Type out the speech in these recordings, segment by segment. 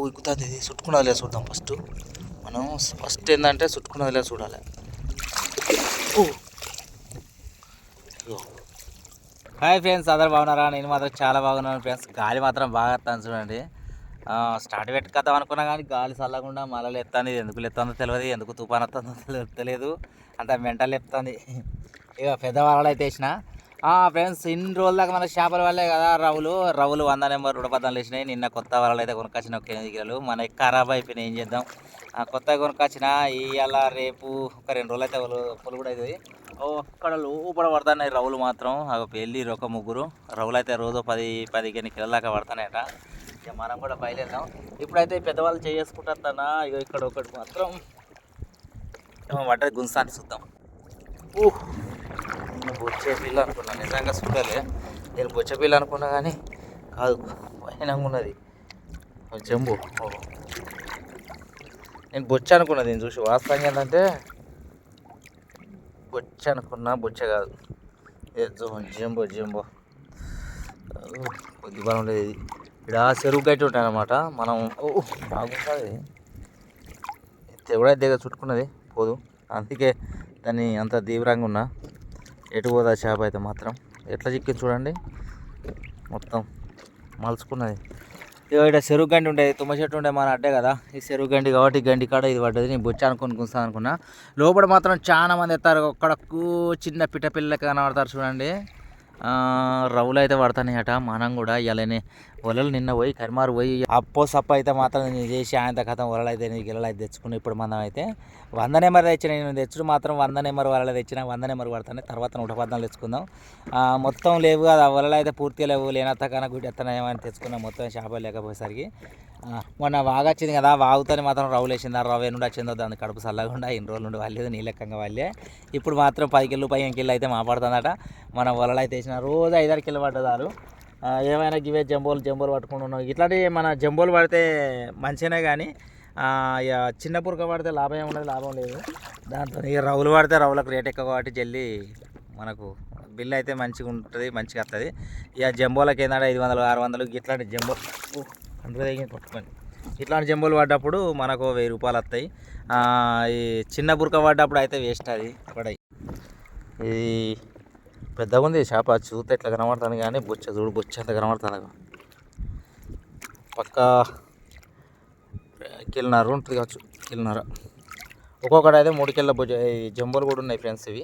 ఎక్కుతుంది. ఇది చుట్టుకున్నది లేదు చూద్దాం ఫస్ట్. మనం ఫస్ట్ ఏంటంటే చుట్టుకున్నది లేదు చూడాలి. హాయ్ ఫ్రెండ్స్, అందరు బాగున్నారా? నేను మాత్రం చాలా బాగున్నాను ఫ్రెండ్స్. గాలి మాత్రం బాగా వస్తాను చూడండి. స్టార్ట్ పెట్టుకొద్దాం అనుకున్నా కానీ గాలి చల్లకుండా మళ్ళీ ఎత్తాను. ఎందుకు ఎత్తుందో తెలియదు, ఎందుకు తుఫాన్ వస్తుందో తెలియదు, అంత మెంటల్ ఎత్తుంది. ఇక పెద్ద వాళ్ళు అయితే వేసిన ఫ్రెండ్స్. ఇన్ని రోజుల దాకా మన చేపల వల్లే కదా రవ్వులు 100 నెంబర్ 2 వేసినాయి. నిన్న కొత్త వలలు అయితే కొనుక్కొచ్చిన 1 8 కిలోలు. మనకి ఖరాబ్ అయిపోయినాయి, ఏం చేద్దాం. కొత్తగా కొనుక్కొచ్చిన ఇవాళ రేపు ఒక 2 రోజులు అయితే పొలు కూడా అవుతుంది. ఒక్కడ లోపల పడుతున్నాయి రవ్వులు మాత్రం. వెళ్ళి ఒక 3 రవ్వులు అయితే రోజు 10-15 కిలోల దాకా పడుతున్నాయట. ఇక మనం కూడా బయలుదేద్దాం. ఇప్పుడైతే పెద్దవాళ్ళు చేసుకుంటారన్నా. ఇక ఇక్కడ ఒకటి మాత్రం పడ్డది, గుంజాన్ని చూద్దాం. నేను బొచ్చే పిల్ల అనుకున్నాను, నిజంగా చూడలే. నేను బొచ్చే పిల్ల అనుకున్నా కానీ కాదు, పైన ఉన్నది జంబు. నేను బొచ్చ అనుకున్నా, నేను చూసి వాస్తవంగా ఏంటంటే బొచ్చ అనుకున్నా, బొచ్చ కాదు, జంబో కొద్ది బాగా ఉండేది. ఇక్కడ చెరువు గట్టి ఉంటాయి అన్నమాట. మనం బాగుంటుంది, ఎవడైతే దగ్గర చుట్టుకున్నది పోదు, అందుకే దాన్ని అంత తీవ్రంగా ఉన్నా. ఎటు పోదా చేప అయితే మాత్రం ఎట్లా చిక్కింది చూడండి, మొత్తం మలుచుకున్నది. ఇక ఇక్కడ చెరువు గండి ఉండేది, తుమ్మ చెట్టు ఉండే మన అడ్డే కదా. ఈ చెరువు గండి కాబట్టి గండి కాడ ఇది పడ్డది. నేను బొచ్చ అనుకుని గుంస్తాను అనుకున్నా. లోపల మాత్రం చాలా మంది ఎత్తారు. ఒక్కడకు చిన్న పిట్ట పిల్లకి కనబడతారు చూడండి. రవ్వులు అయితే పడతాయట. మనం కూడా ఇలానే వలలు నిన్న పోయి కరిమారు పోయి సప్ప అయితే మాత్రం నేను చేసి ఆయన కథం వలలు అయితే గిలలు అయితే తెచ్చుకుని ఇప్పుడు మనం అయితే 100 నెంబర్ తెచ్చిన. నేను తెచ్చుడు మాత్రం 100 నెంబర్ వలలు తెచ్చిన. 100 నెంబర్ పడతాను, తర్వాత 114 తెచ్చుకుందాం. మొత్తం లేవు కదా వలలు అయితే, పూర్తిగా లేవు. లేనత్త కన్నా గుడి ఎత్తన ఏమైనా తెచ్చుకున్నాం. మొత్తం చేపలు లేకపోయేసరికి మొన్న వాగు వచ్చింది కదా, వాగుతోనే మాత్రం రవ్వులు వేసింది. ఆ రవ్వ నుండి వచ్చిందో దాని కడుపు చల్లకుండా ఇన్ని రోజుల నుండి వాళ్ళేది నీళ్ళెక్కంగా వాళ్ళే. ఇప్పుడు మాత్రం 10 కిలో 15 కిలో అయితే మాపడుతుందట. మన వలలు అయితే వేసిన రోజు 5-6 కిలో పడ్డదారు. ఏమైనా గివే జంబోలు పట్టుకుని ఉన్నాం. ఇట్లాంటివి మన జంబోలు పడితే మంచిగానే, కానీ ఇక చిన్న పురక పడితే లాభం ఏముండదు, లాభం లేదు. దాంతో ఇక రవ్వులు పడితే రవ్వులకు రేట్ ఎక్కువ కాబట్టి జల్లి మనకు బిల్లు అయితే మంచిగా ఉంటుంది, మంచిగా వస్తుంది. ఇక జంబోలకి ఏంటంటే 500-600 ఇట్లాంటి జంబో కొట్టుకొని ఇట్లాంటి జంబోలు పడ్డప్పుడు మనకు 1000 రూపాయలు వస్తాయి. ఈ చిన్న బురక పడ్డప్పుడు అయితే వేస్ట్ అది పడాయి. ఇది పెద్దగా ఉంది చేప, చూస్తే ఇట్లా కనబడుతుంది కానీ బొచ్చ చూడు, బొచ్చ అంత కనబడుతుంది. పక్క కిలోన్నర ఉంటుంది కావచ్చు, కిలోన్నర. ఒక్కొక్కటి అయితే 3 కిలోల బొచ్చ. జంబోలు కూడా ఉన్నాయి ఫ్రెండ్స్. ఇవి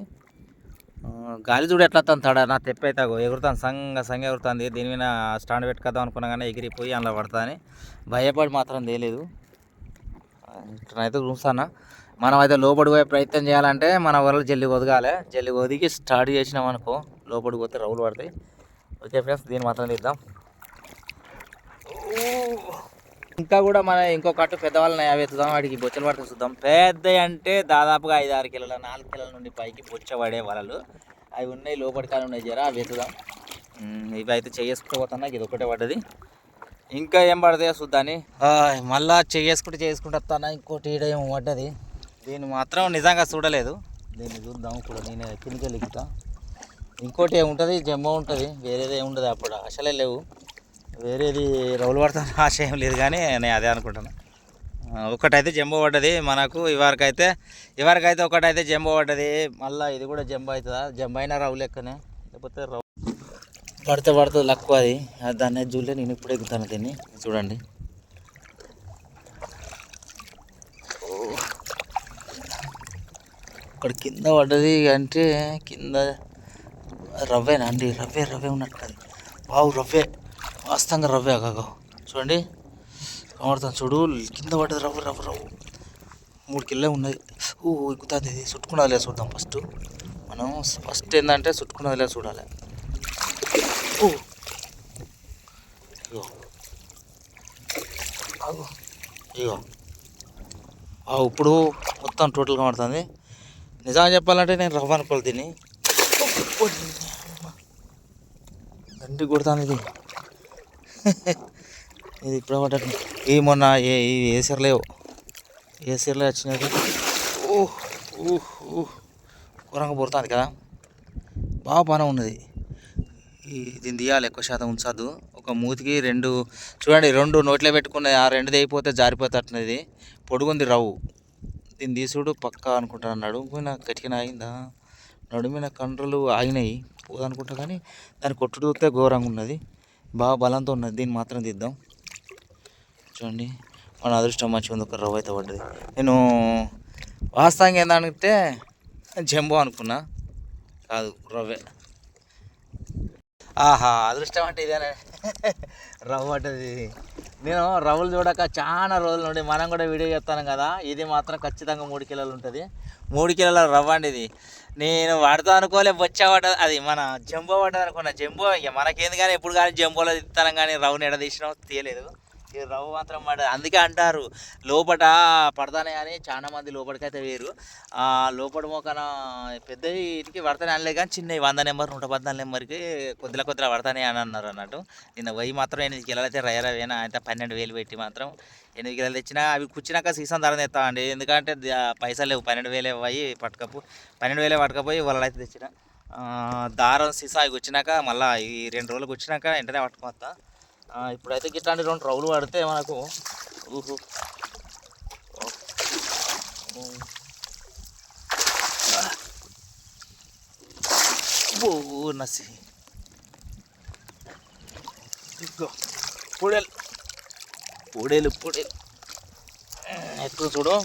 గాలి చూడు ఎట్లా తంతాడా, నా తెప్పి అయితే ఎగురుతాను, సంగ ఎగురుతుంది. దీని మీద స్టాండ్ పెట్టుకొద్దాం అనుకున్నా కానీ ఎగిరిపోయి అందులో పడుతుంది. భయపడి మాత్రం తేలేదు. ఇట్లనైతే చూస్తాను. మనం అయితే లోపలికి పోయే ప్రయత్నం చేయాలంటే మన వరలు జల్లి ఒదగాలి. జల్లి ఒదిగి స్టార్ట్ చేసినాం అనుకో, లోపలికి పోతే రవ్వులు పడతాయి. ఓకే ఫ్రెండ్స్, దీన్ని మాత్రం తీద్దాం. ఇంకా కూడా మన ఇంకో కట్టు పెద్దవాళ్ళని అవి ఎత్తుదాం, వాటికి బొచ్చలు పడితే చూద్దాం. పెద్ద అంటే దాదాపుగా 5-6 కిలోల 4 కిలోల నుండి పైకి బొచ్చ పడే వలలు అవి ఉన్నాయి. లోపలి కాలు ఉన్నాయి, జరా అవి ఎత్తుదాం. ఇవి అయితే చేసుకుంటూ ఇది ఒకటే పడ్డది. ఇంకా ఏం పడతాయో చూద్దాని. మళ్ళా చేసుకుంటూ వస్తానా. ఇంకోటి ఈడ ఏమో పడ్డది, దీన్ని మాత్రం నిజంగా చూడలేదు. దీన్ని చూద్దాం ఇప్పుడు. నేను కిందకి వెళ్ళిపోతా. ఇంకోటి ఏముంటుంది, జంబో ఉంటుంది, వేరేది ఏముంటుంది. అప్పుడు ఆశలే లేవు, వేరేది రవ్వులు పడతాను ఆశ ఏం లేదు. కానీ నేను అదే అనుకుంటాను. ఒకటైతే జంబో పడ్డది మనకు. ఇవరకైతే ఒకటైతే జంబో పడ్డది. మళ్ళీ ఇది కూడా జంబో అవుతుందా? జంబో అయినా రవ్వు లెక్కనే, లేకపోతే రవ్వు పడుతుంది లక్కు అది. దాన్ని చూడలే, నేను ఇప్పుడు ఎక్కుతాను దీన్ని. చూడండి, ఇక్కడ కింద పడ్డది. అంటే కింద రవ్వేనా అండి? రవ్వే ఉన్నట్టు. బావు రవ్వే, వాస్తవంగా రవ్వే. అగో చూడండి, కనబడుతుంది చూడు, కింద పడ్డది రవ్వు 3 కిలో ఉన్నది. ఎక్కుతుంది. ఇది చుట్టుకున్నది లేదు చూద్దాం ఫస్ట్. మనం ఫస్ట్ ఏంటంటే చుట్టుకున్నది లేదు చూడాలి. ఇగో ఇప్పుడు మొత్తం టోటల్ కనబడుతుంది. నిజంగా చెప్పాలంటే నేను రవ్వ అనుకోవాలి దీన్ని. గంటి కొడుతుంది ఇది. ఇది ఇప్పుడు పడ్డట్టు. ఈ మొన్న ఏ సీరలో వచ్చినది. ఘోరంగా పుడుతుంది కదా, బాగా పని ఉన్నది. దీన్ని తీయాలి, ఎక్కువ శాతం ఉంచద్దు. ఒక ఒక మూతికి రెండు చూడండి, రెండు నోట్లో పెట్టుకున్నది. ఆ రెండుది అయిపోతే జారిపోతట్టున్నది. పొడుగుంది రవ్వు. దీన్ని తీసుడు పక్కా అనుకుంటాను. నడుము మీద గట్టిగా ఆగిందా, నడుము మీద కండ్రులు ఆగినాయి పోదనుకుంటా, కానీ దాన్ని కొట్టుడు చూస్తే ఘోరంగా ఉన్నది. బాగా బలంతో ఉన్నది. దీన్ని మాత్రం తీద్దాం. చూడండి, మన అదృష్టం మంచిగా ఉంది. ఒక రవ్వ అయితే పడ్డది. నేను వాస్తవంగా ఏంటంటే జంబో అనుకున్నా, కాదు రవ్వే. ఆహా, అదృష్టం అంటే ఇదేనే. రవ్వ పడ్డది. నేను రవ్వలు చూడక చాలా రోజుల నుండి మనం కూడా వీడియో చెప్తాను కదా. ఇది మాత్రం ఖచ్చితంగా 3 కిలోలు ఉంటుంది. 3 కిలోల రవ్వ అండి ఇది. నేను వాడుతా అనుకోలే, వచ్చా పడ్డది. అది మన జంబో పడ్డది అనుకున్నా. జంబో ఇక మనకేంది కానీ ఎప్పుడు కానీ జంబోలో తిస్తాను, కానీ రవ్వని ఎడ తీసినా తీయలేదు. ఈ రవ్వ మాత్రం పడ్డది. అందుకే అంటారు లోపట పడతానే కానీ చాలా మంది లోపలికైతే వేరు. లోపల మోకన పెద్దవి ఇంటికి పడతానే అనలే, కానీ చిన్నవి 100 నెంబర్ 114 నెంబర్కి కొద్దిగా పడతానే అని అన్నారు అన్నట్టు. నిన్న వై మాత్రం 8 కిలోలు అయితే రయరవేనా అయితే 12,000 పెట్టి మాత్రం 8 కిలోలు తెచ్చినా. అవి కూర్చున్నాక సీసం ధర తెస్తామండి, ఎందుకంటే పైసలు లేవు. 12,000 అయ్యి 12,000 పట్టుకపోయి వాళ్ళు అయితే తెచ్చిన. దారం సీసా అవి కూర్చున్నాక మళ్ళీ ఈ 2 రోజులు కూర్చున్నాక వెంటనే పట్టుకొస్తా. ఇప్పుడైతే ఇట్లాంటి 2 రౌలు పడితే మనకు నసి పొడేలు పొడేలు పొడేలు ఎక్కువ చూడు.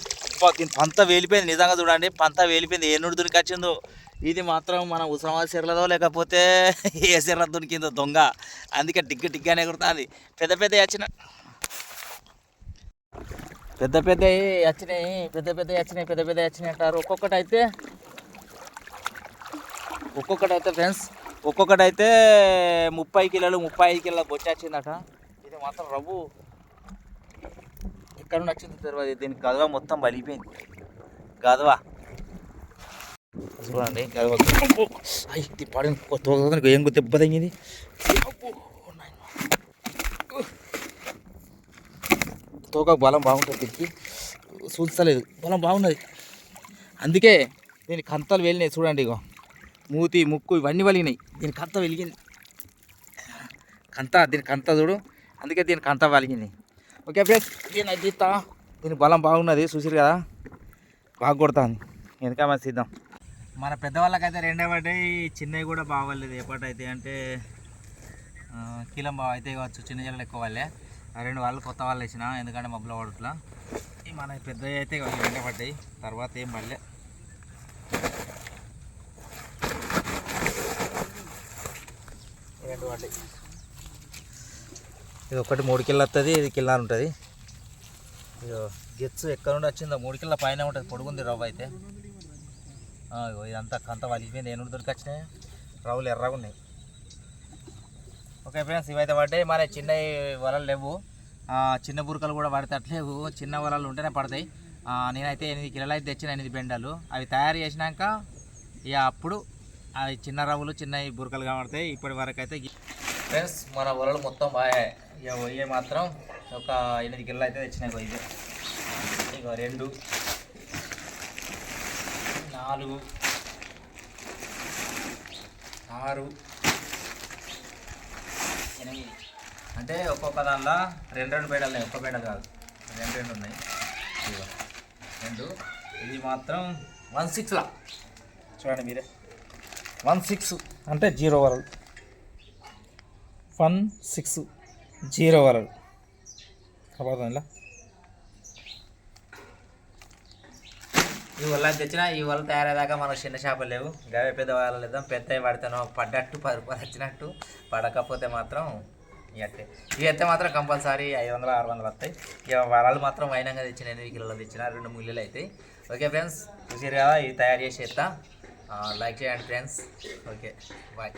దీని పంత వేలిపోయింది నిజంగా. చూడండి, పంత వేలిపోయింది. ఏ నుండి దొరికి వచ్చిందో. ఇది మాత్రం మన ఉస్మానాబాద్ చెర్లదో లేకపోతే ఏ చెర్ల దొరికిందో దొంగ. అందుకే డిగ్గానే ఎగురుతుంది. పెద్ద వచ్చినాయి. అంటారు. ఒక్కొక్కటి అయితే ఫ్రెండ్స్, ఒక్కొక్కటి అయితే 30 కిలోలు 35 కిలోల బొచ్చి వచ్చిందట. ఇది మాత్రం రవ్వు ఎక్కడ నుండి వచ్చింది తెలియదు. దీనికి గదవ మొత్తం బలిపోయింది. గదవ చూడండి, గదవ పడిన ఏం దెబ్బ తగ్గింది. తోక బలం బాగుంటుంది. దీనికి చూస్తలేదు, బలం బాగున్నది. అందుకే దీనికి కంతలు వెళ్ళినాయి. చూడండి, ఇగో మూతి ముక్కు ఇవన్నీ వలిగినాయి. దీనికి కంత వెలిగింది. దీనికి కంత చూడు, అందుకే దీనికి కంత వలిగింది. ఓకే ఫ్రెండ్స్, దీన్ని తీస్తా. దీనికి బలం బాగున్నది, చూసిరు కదా, బాగా కొడుతుంది. ఎందుక మరి సిద్ధం. మన పెద్దవాళ్ళకైతే 2 పడ్డాయి, చిన్నవి కూడా బాగలేదు. ఎప్పటైతే అంటే కీలం బాగా అయితే కావచ్చు. చిన్న జల్లలు ఎక్కువ వాళ్ళే. 2 వాళ్ళు కొత్త వాళ్ళు వేసిన, ఎందుకంటే మబ్బులో పడుట్లా. మన పెద్దవి అయితే 2 పడ్డాయి. తర్వాత ఏం పడలే. ఇది ఒకటి 3 కిలో వస్తుంది, ఇది కిలో ఉంటుంది. ఇదో గెచ్చు ఎక్కడ నుండి వచ్చిందో 3 కిలో పైన ఉంటుంది. పొడుగుంది రవ్వ అయితే. ఇదంతా కంత వలిగిపోయింది. ఏ నుండి దొరికొచ్చినాయి రవ్వులు ఎర్రగా ఉన్నాయి. ఓకే ఫ్రెండ్స్, ఇవైతే పడ్డాయి. మరి చిన్న వలలు లేవు, చిన్న బురకలు కూడా పడతట్లేవు. చిన్న వలలు ఉంటేనే పడతాయి. నేనైతే 8 కిలోలు అయితే తెచ్చిన, 8 బెండాలు. అవి తయారు చేసినాక ఇక అప్పుడు అవి చిన్న రవ్వులు చిన్న బురకలు కనబడతాయి. ఇప్పటి వరకు అయితే ఫ్రెండ్స్ మన వలలు మొత్తం బాగా. ఇక పోయే మాత్రం ఒక 8 కిలోలు అయితే తెచ్చినాయి. ఇది ఇక 2 4 6 8 అంటే ఒక్కొక్క దానిలో 2 బేడలు ఉన్నాయి. ఒక్క బేడలు కాదు, 2 ఉన్నాయి. ఇదిగో 2. ఇది మాత్రం 16లా చూడండి మీరే. 16 అంటే 0 వలలు. 16 0 వలలు కాబట్టి ఇలా ఈ వల్ల తెచ్చినా. ఈ వల్ల తయారయ్యేదాకా మనకు చిన్న చేపలు లేవు. గవే పెద్ద వలలు లేదాం. పెద్దవి పడితేనో పడ్డట్టు 10 రూపాయలు వచ్చినట్టు, పడకపోతే మాత్రం ఇవట్టే. ఇవి అయితే మాత్రం కంపల్సరీ 500 600 వస్తాయి. ఇక వలలు మాత్రం వైనంగా తెచ్చిన, 8 కిలోలు తెచ్చిన, 2 ముళ్ళు అవుతాయి. ఓకే ఫ్రెండ్స్, చూసారు కదా, ఇవి తయారు చేసి ఇస్తా. లైక్ చేయండి ఫ్రెండ్స్. Okay bye.